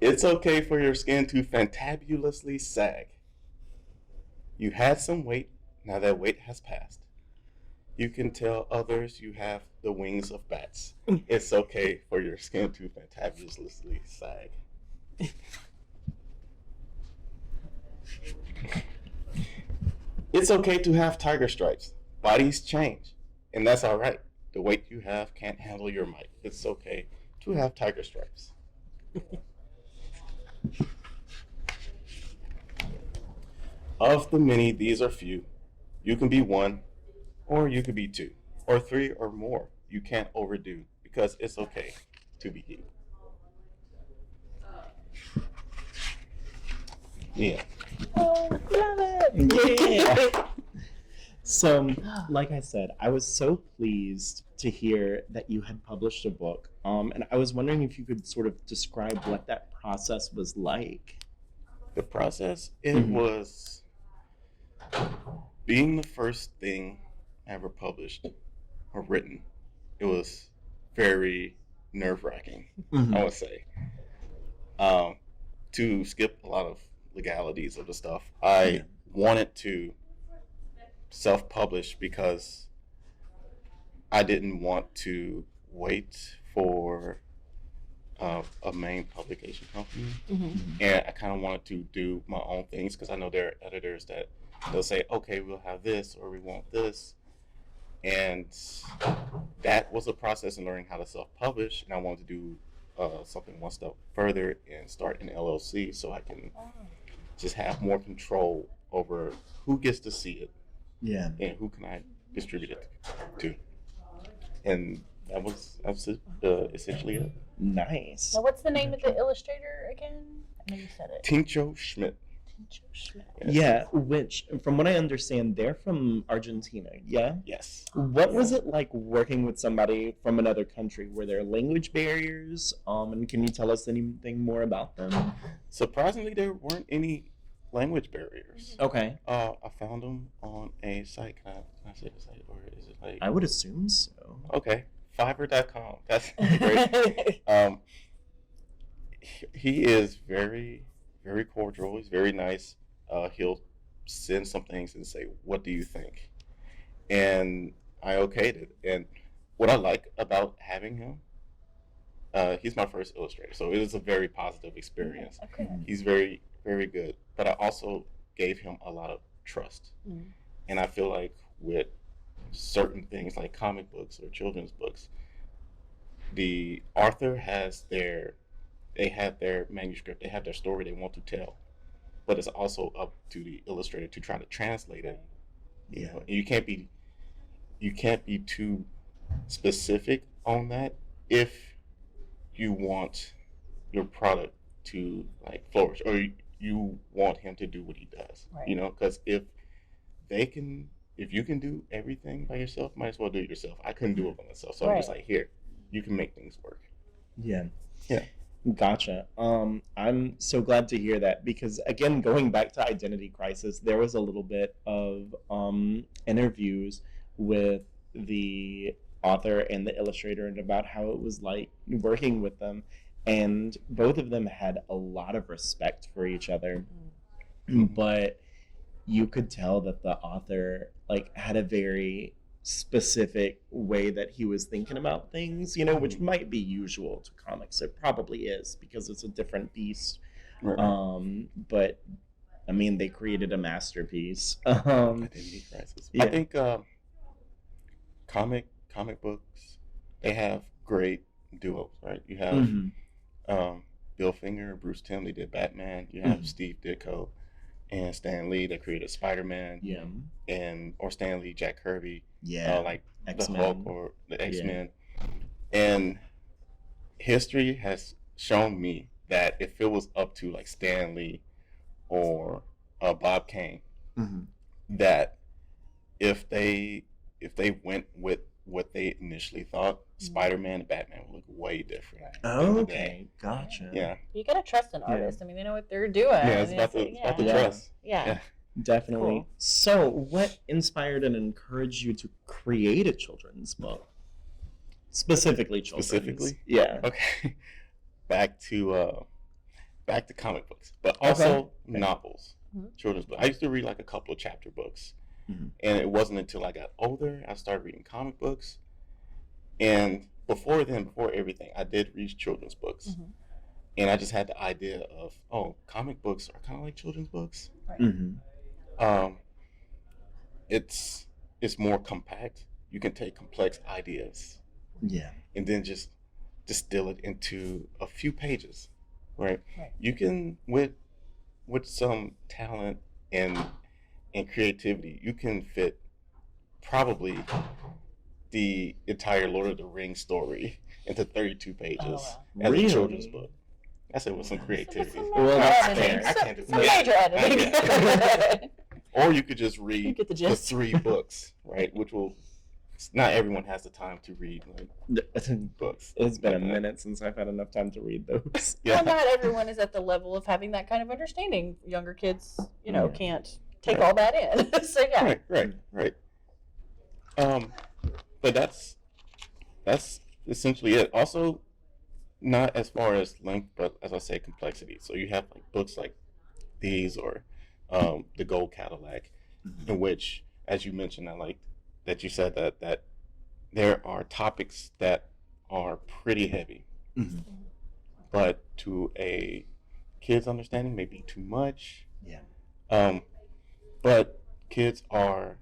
It's okay for your skin to fantabulously sag. You had some weight, now that weight has passed. You can tell others you have the wings of bats. It's okay for your skin to fantabulously sag. It's okay to have tiger stripes. Bodies change, and that's all right. The weight you have can't handle your might. It's okay to have tiger stripes. Of the many, these are few. You can be one, or you could be two, or three, or more. You can't overdo, because it's okay to be you. Yeah. Oh, love it. Yeah. So, like I said, I was so pleased to hear that you had published a book. And I was wondering if you could sort of describe what that process was like. The process, it Mhm. was being the first thing I ever published or written. It was very nerve-wracking, I would say. To skip a lot of legalities of the stuff, I wanted to self-publish because I didn't want to wait for a main publication company, and I kind of wanted to do my own things because I know there are editors that they'll say, okay, we'll have this or we want this, and that was a process in learning how to self-publish, and I wanted to do something one step further and start an LLC so I can just have more control over who gets to see it Yeah. and who can I distribute it to. and that's essentially it. Nice. Now, what's the name of the illustrator again? I know you said it. Tincho Schmidt. Tincho Schmidt. Yes. Yeah, which, from what I understand, they're from Argentina. Yeah. Yes. What was it like working with somebody from another country? Were there language barriers? And can you tell us anything more about them? Surprisingly, there weren't any language barriers. Okay. I found them on a site. Can I say the site, or is it like? I would assume so. Okay, Fiverr.com. That's great. He is very, very cordial. He's very nice. He'll send some things and say, "What do you think?" And I okayed it. And what I like about having him, he's my first illustrator, so it was a very positive experience. Okay. He's very, very good. But I also gave him a lot of trust. Mm. And I feel like with certain things like comic books or children's books, the author they have their manuscript, they have their story they want to tell, but it's also up to the illustrator to try to translate it. You know, and you can't be too specific on that if you want your product to like flourish, or you want him to do what he does. Right. You know, because if you can do everything by yourself, might as well do it yourself. I couldn't do it by myself, so I'm just like, here, you can make things work. Yeah. Yeah. Gotcha. I'm so glad to hear that because, again, going back to Identity Crisis, there was a little bit of interviews with the author and the illustrator and about how it was like working with them. And both of them had a lot of respect for each other. But you could tell that the author like had a very specific way that he was thinking about things, you know, which might be usual to comics. It probably is because it's a different beast. Right. But I mean, they created a masterpiece. Identity Crisis. Yeah. I think comic books, they have great duos, right? You have Mhm. Bill Finger, Bruce Timm, they did Batman. You have Mhm. Steve Ditko and Stan Lee that created Spider-Man. Yeah. Or Stan Lee, Jack Kirby, Yeah. like X-Men. the Hulk or the X-Men. And history has shown me that if it was up to like Stan Lee or Bob Kane, Mhm. that if they went with what they initially thought, Spider-Man and Batman would look way different. Oh, okay. Gotcha. Yeah. You gotta trust an artist. I mean, they know what they're doing. Yeah, it's about the Yeah. trust. Yeah. Definitely. Cool. So, what inspired and encouraged you to create a children's book? Specifically children's. Specifically? Yeah. Okay. Back to comic books, but also Okay. novels, Mhm. children's books. I used to read like a couple of chapter books, Mhm. and it wasn't until I got older I started reading comic books. And before everything, I did read children's books, Mhm. and I just had the idea of, oh, comic books are kind of like children's books. Mm-hmm. It's more compact. You can take complex ideas Yeah. and then just distill it into a few pages, right? Right. You can with some talent and creativity, you can fit probably the entire Lord of the Rings story into 32 pages Oh, as Really? a children's book. I said with some creativity. Well, that's editing. fair. I can't do Some that. major editing. Or you could just You read get the the gist. 3 books, right? Which will not everyone has the time to read like books. It's been a like that. minute since I've had enough time to read those. Yeah. Well, not everyone is at the level of having that kind of understanding. Younger kids, Yeah. can't take Right. all that in. So yeah. Right. But that's essentially it. Also, not as far as length, but as I say, complexity. So you have like books like these or the Gold Cadillac, in which, as you mentioned, I like that you said that there are topics that are pretty heavy, Mhm. but to a kid's understanding, may be too much. Yeah. But kids are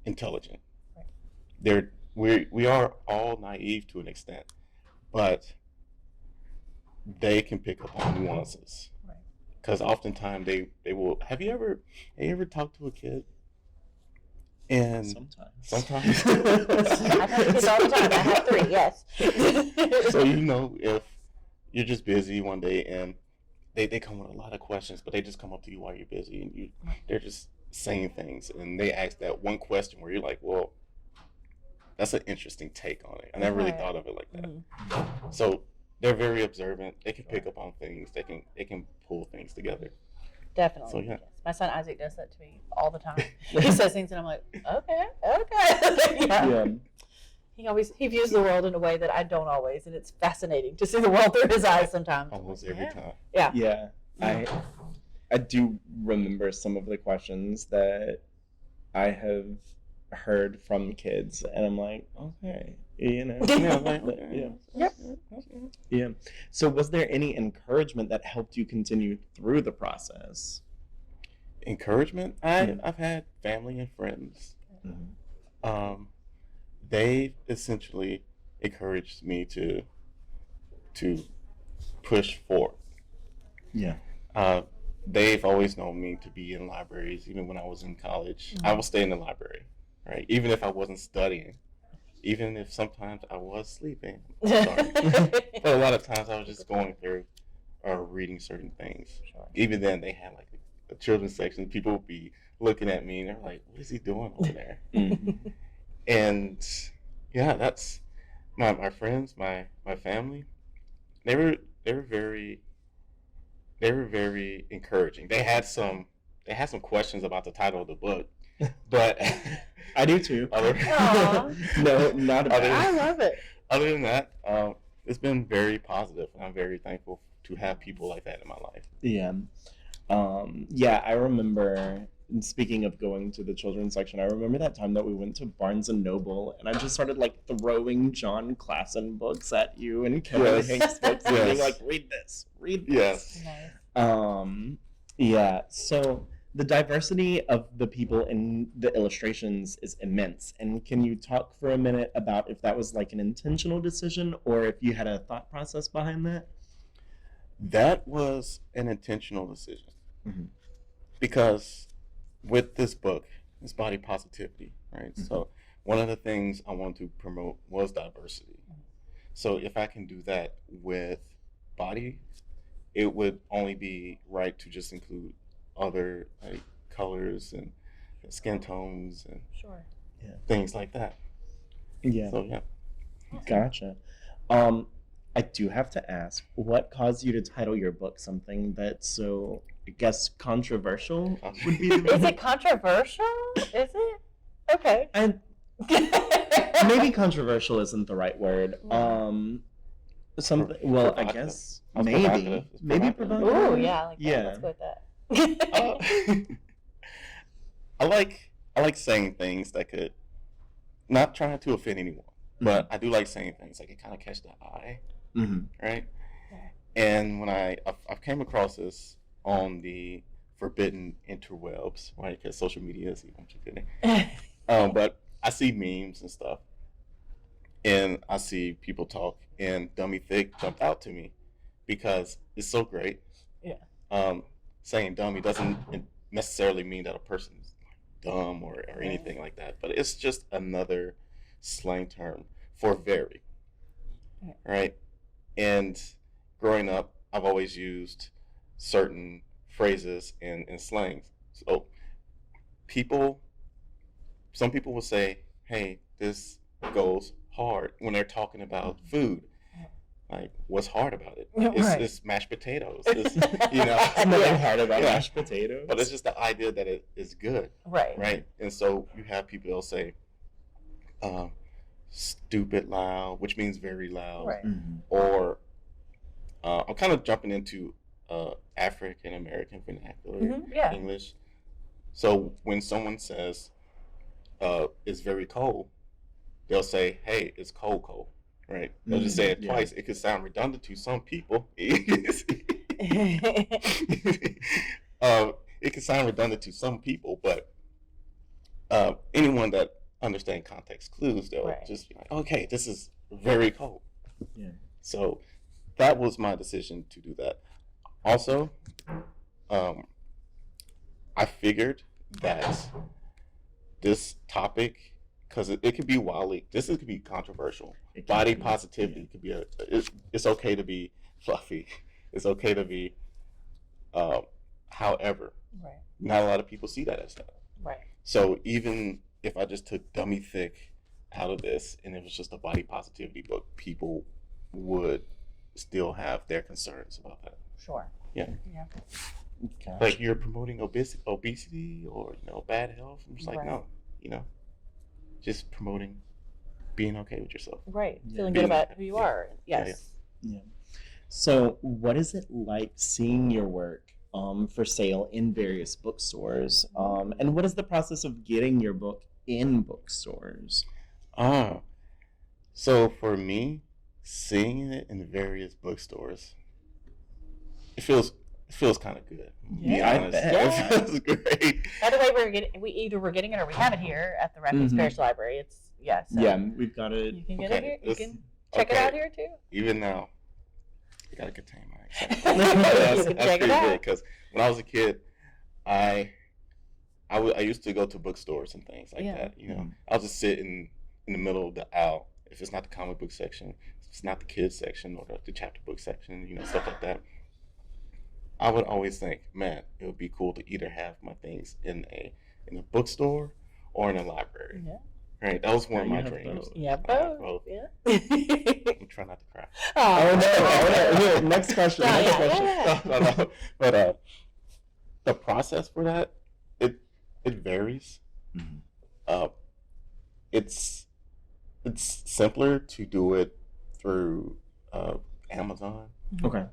intelligent. Right. We are all naive to an extent, but they can pick up on nuances. Right. Because oftentimes they will. Have you ever talked to a kid And Sometimes. I talk to kids all the time. I have 3, yes. So, you know, if you're just busy one day and they come with a lot of questions, but they just come up to you while you're busy and they're just saying things and they ask that one question where you're like, well, that's an interesting take on it. I never really thought of it like that. Mm-hmm. So they're very observant. They can pick up on things. They can pull things together. Definitely. So, yeah. Yes. My son Isaac does that to me all the time. He says things and I'm like, okay. Yeah. He views the world in a way that I don't always, and it's fascinating to see the world through his eyes sometimes. Almost every time. Yeah. Yeah. I do remember some of the questions that I have heard from kids, and I'm like, okay, you know. Yeah, like, okay. Yep. Yeah. So was there any encouragement that helped you continue through the process? Encouragement? I've had family and friends. Mm-hmm. They essentially encouraged me to push forward. Yeah. They've always known me to be in libraries. Even when I was in college, I would stay in the library, right? Even if I wasn't studying, even if sometimes I was sleeping. Sorry. But a lot of times I was just going through or reading certain things. Sure. Even then, they had like a children's section. People would be looking at me and they're like, "What is he doing over there?" Mm-hmm. And yeah, that's my friends, my family. They were very encouraging. They had some questions about the title of the book, but I do too. No, not about it. I love it. Other than that, it's been very positive, and I'm very thankful to have people like that in my life. Yeah. Yeah, I remember, speaking of going to the children's section, I remember that time that we went to Barnes & Noble, and I just started, like, throwing John Klassen books at you and Kevin Hanks books, and being like, read this. Yes. Nice. Yeah, so the diversity of the people in the illustrations is immense, and can you talk for a minute about if that was, like, an intentional decision, or if you had a thought process behind that? That was an intentional decision. Mm-hmm. Because with this book, it's body positivity, right? Mm-hmm. So one of the things I wanted to promote was diversity. So if I can do that with body, it would only be right to just include other like colors and skin tones and Sure. things like that. Yeah. So yeah. Gotcha. I do have to ask, what caused you to title your book something that's so, I guess, controversial would be the Is it controversial? Is it? Okay. And maybe controversial isn't the right word. Something. Well, I guess maybe provocative. Ooh, yeah. Like Yeah. Let's go with that. I like saying things that could, not trying to offend anyone, but I do like saying things that can kind of catch the eye. Mm-hmm. Right? And when I've came across this on the forbidden interwebs, right? Because social media is a bunch of kidding. But I see memes and stuff, and I see people talk, and Dummy Thick jumped out to me because it's so great. Yeah. Saying dummy doesn't necessarily mean that a person's dumb or anything like that, but it's just another slang term for very. Right? And growing up, I've always used certain phrases and slangs. So some people will say, hey, this goes hard when they're talking about food. Like, what's hard about it? It's mashed potatoes. It's, Nothing hard about mashed potatoes. But it's just the idea that it is good. Right? And so you have people that'll say, stupid loud, which means very loud. Right. Mm-hmm. Or I'm kind of jumping into African American vernacular English. So when someone says it's very cold, they'll say, hey, it's cold, right? They'll just say it twice. It could sound redundant to some people. It can sound redundant to some people, but anyone that understands context clues, they'll just be like, okay, this is very cold. Yeah. So that was my decision to do that. Also, I figured that this topic, because it could be wildly, it could be controversial. It can Body be, positivity could be it's okay to be fluffy. It's okay to be, however, Right. not a lot of people see that as that. Right. So even if I just took Dummy Thick out of this and it was just a body positivity book, people would still have their concerns about that. Sure. Yeah. Yeah. Gotcha. Like you're promoting obesity or bad health. I'm just like, Right. no, just promoting being okay with yourself. Right. Yeah. Feeling good about who you Yeah. are. Yeah, Yes. Yeah. So, what is it like seeing your work for sale in various bookstores? And what is the process of getting your book in bookstores? So for me, seeing it in various bookstores, it feels kind of good. To be Yeah, I honest. bet. It feels great. By the way, we either we're getting it or we have it here at the Rapids Mhm. Parish Library. It's so Yeah, we've got it. you can get Okay, it here. You this- can check it okay. out here too. Even now, I gotta contain my excitement. You can check it pretty out. good because when I was a kid, I used to go to bookstores and things like Yeah. that. Mhm. I'll just sit in the middle of the aisle. If it's not the comic book section, if it's not the kids section or the chapter book section, stuff like that. I would always think, man, it would be cool to either have my things in a bookstore or in a library. Yeah. Right, that was one of Now my you have dreams. both. Yeah, I have both. both. Yeah. I'm trying not to cry. Oh no! Here, next question. Yeah, Next yeah, question. yeah. No. But the process for that, it varies. Mhm. It's simpler to do it through Amazon, Okay.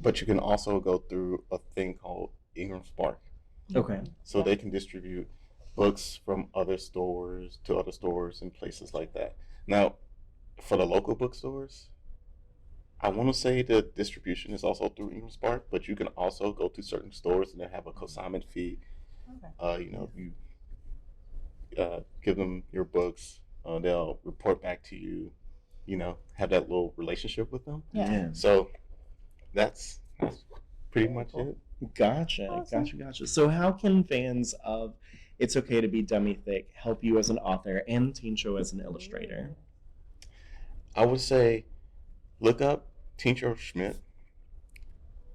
but you can also go through a thing called Ingram Spark. Okay. So Yeah. they can distribute books from other stores to other stores and places like that. Now, for the local bookstores, I want to say the distribution is also through Ingram Spark, but you can also go to certain stores and they have a consignment fee. Okay. You give them your books, they'll report back to you. Have that little relationship with them. Yeah. So that's pretty much cool. it. Gotcha. Awesome. Gotcha. So, how can fans of It's Okay to Be Dummy Thick help you as an author and Teen Show as an illustrator? I would say look up Tincho Schmidt.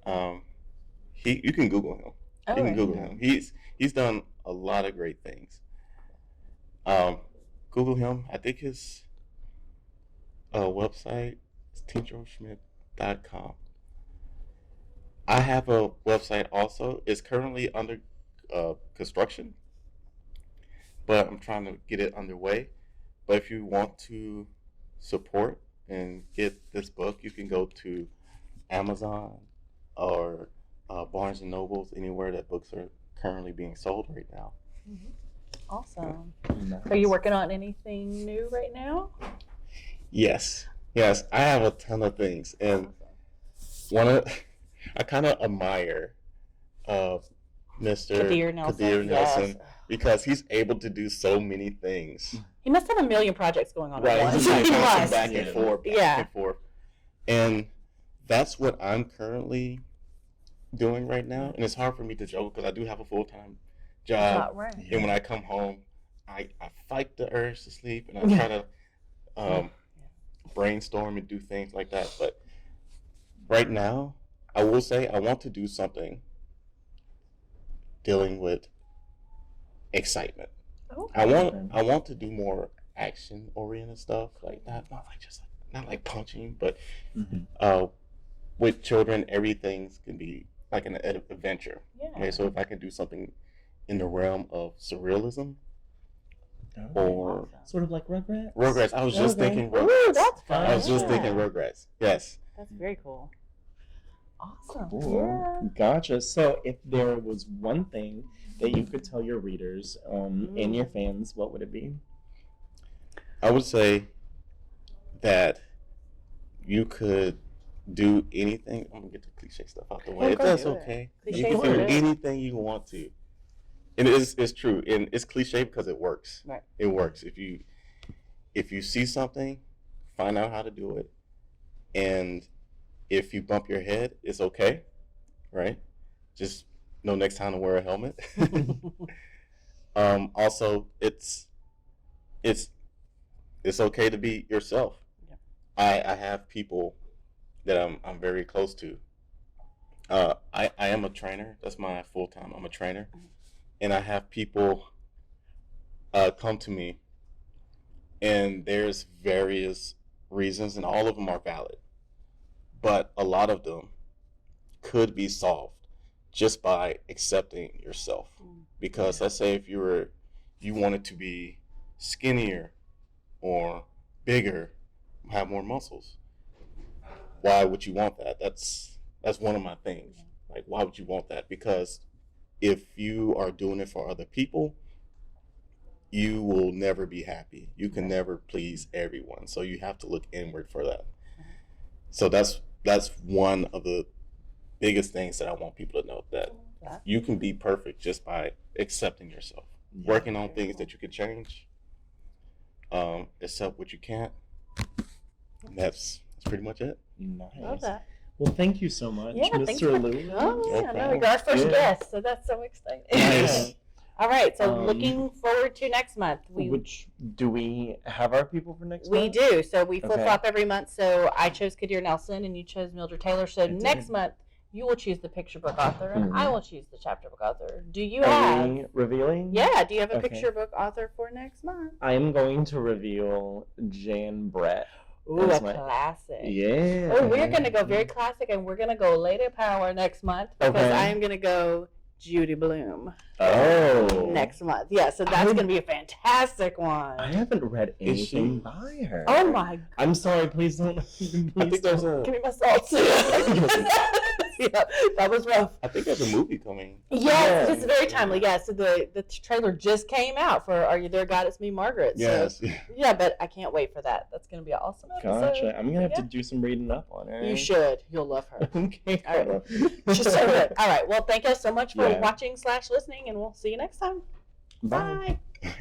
You can Google him. Oh, You can right. Google him. He's done a lot of great things. Google him. I think his website is tinchoschmidt.com. I have a website also. It's currently under construction, but I'm trying to get it underway. But if you want to support and get this book, you can go to Amazon or Barnes and Nobles, anywhere that books are currently being sold right now. Awesome. Nice. Are you working on anything new right now? Yes, I have a ton of things, and I kind of admire Mr. Kadir Nelson. Kadir Nelson Yes. because he's able to do so many things. He must have a million projects going on Right, at he's once. just like He bouncing must. back and forth, Yeah. and forth, and that's what I'm currently doing right now. And it's hard for me to joke because I do have a full-time job. Not right. And when I come home, I fight the urge to sleep, and I try to brainstorm and do things like that. But right now, I will say I want to do something dealing with excitement. Oh, I want to do more action-oriented stuff, like not like punching, but Mhm. with children, everything can be like an adventure. yeah. Okay, so if I can do something in the realm of surrealism Oh. or Sort of like Rugrats? Rugrats, I was just Okay. thinking Ooh, Rugrats. that's fun. I was just thinking Yeah. Rugrats. Yes. That's very cool. Awesome. Cool. Yeah. Gotcha. So, if there was one thing that you could tell your readers and your fans, what would it be? I would say that you could do anything. I'm gonna get the cliche stuff out the way. Yeah, If go that's do it. okay. Cliches You can are do good. anything you want to. And it's true. And it's cliche because it works. Right. It works. If you see something, find out how to do it. And if you bump your head, it's okay. Right? Just know next time to wear a helmet. Also, it's okay to be yourself. Yep. I have people that I'm very close to. I am a trainer. That's my full time. I'm a trainer, and I have people come to me, and there's various reasons, and all of them are valid, but a lot of them could be solved just by accepting yourself. Because let's say if you wanted to be skinnier or bigger, have more muscles, why would you want that? That's one of my things. Like, why would you want that? Because if you are doing it for other people, you will never be happy. You can never please everyone. So you have to look inward for that. So that's one of the biggest things that I want people to know, that you can be perfect just by accepting yourself, working on things that you can change, accept what you can't. And that's pretty much it. Nice. Love that. Well, thank you so much, Yeah, thanks for Mr. Lewis. coming. I know, Okay. you're our first Yeah. guest, so that's so exciting. Nice. All right, so Um, looking forward to next month. Which do we have our people for next We month? do. So we Okay. flip flop every month. So I chose Kadir Nelson and you chose Mildred Taylor. So did. next month you will choose the picture book author and I will choose the chapter book author. Do you Are have? we revealing? Yeah. Do you have a Okay. picture book author for next month? I am going to reveal Jan Brett. Ooh, That's a my- classic. Yeah. Oh, we're gonna go very classic, and we're gonna go Lady Power next month because Okay. I am gonna go Judy Bloom Oh. next month. Yeah, so that's gonna be a fantastic one. I haven't read Is she? anything by her. Oh my! I'm sorry. Please don't. I Please think there's don't. a Give me my salt. Yeah, that was rough. I think there's a movie coming. Yes, Yeah. this is very timely. Yeah, so the trailer just came out for Are You There, God? It's Me, Margaret. Yes. So, yeah, but I can't wait for that. That's going to be an awesome episode. Gotcha. I'm gonna have to Yeah. do some reading up on her. You should. You'll love her. Okay. All right. She's so good. All right. Well, thank you so much for Yeah. watching / listening, and we'll see you next time. Bye. Bye.